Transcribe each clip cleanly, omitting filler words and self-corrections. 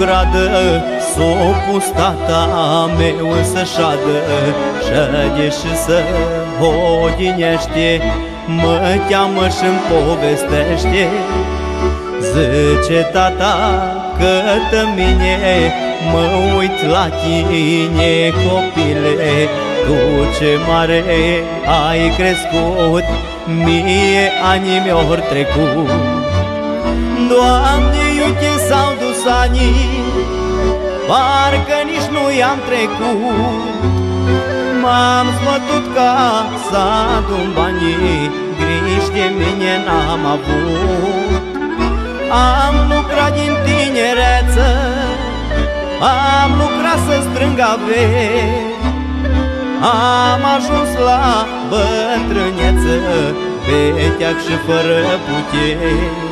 gradă, s-o pus tata meu să șadă, șade și să hodinește, mă cheamă și-mi povestește. Zice tata că-tă mine, mă uit la tine, copile, tu ce mare ai crescut, mie anii mi-or trecut. Doamne, uite s-au dus anii, parcă nici nu i-am trecut. M-am zbătut ca să adun banii, griji de mine n-am avut. Am lucrat din tinereță, am lucrat să strâng averi, am ajuns la bătrâneță, vecheac și fără puteri.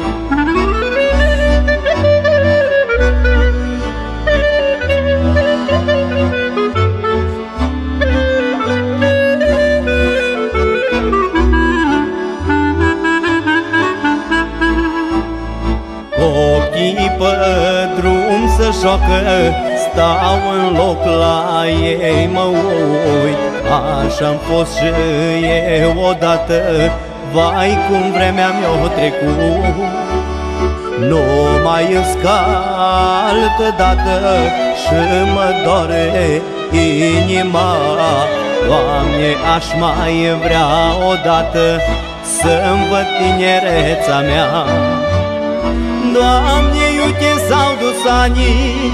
Copiii pe drum să joacă, stau în loc la ei, mă uit. Așa-am fost și eu odată, vai cum vremea mi-o trecut. Nu mai îmi scaltă dată și mă doare inima. Doamne, aș mai vrea odată să-mi văd tinereța mea. Doamne, uite s-au dus anii,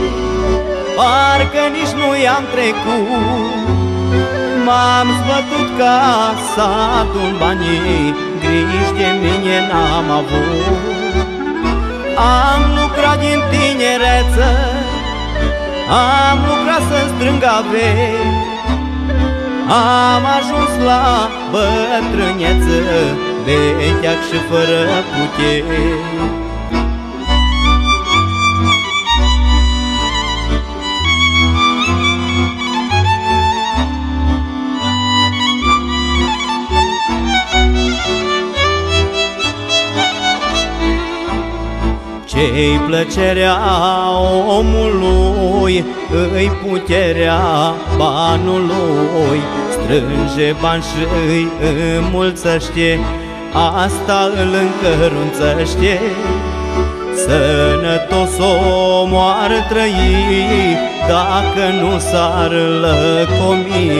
parcă nici nu i-am trecut. M-am zbătut ca să adun banii, griji de mine n-am avut. Am lucrat din tinereță, am lucrat să strâng averi, am ajuns la bătrâneță, vecheac și fără puteri. Ce-i plăcerea omului, îi puterea banului. Strânge bani și îi înmulțește, asta îl încărunțește. Sănătos omul ar trăi, dacă nu s-ar lăcomi.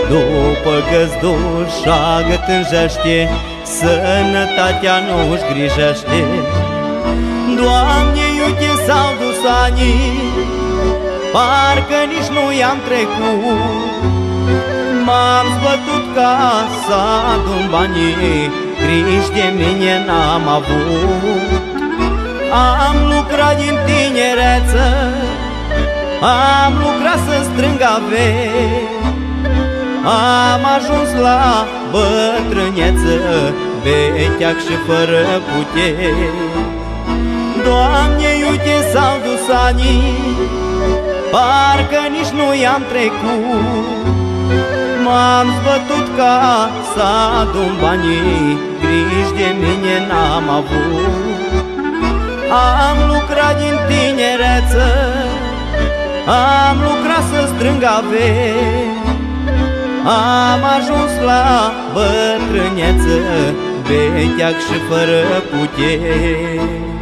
După găzdușa gătânjește, sănătatea nu-și grijește. Doamne, uite s-au dus anii, parcă nici nu i-am trecut. M-am zbătut ca să adun banii, griji de mine n-am avut. Am lucrat din tinereță, am lucrat să strâng averi, am ajuns la bătrâneță, vecheac și fără puteri. Doamne, uite s-au dus anii, parcă nici nu i-am trecut. M-am zbătut ca să adun banii, griji de mine n-am avut. Am lucrat din tinereță, am lucrat să strâng averi, am ajuns la bătrâneță, vecheac și fără puteri.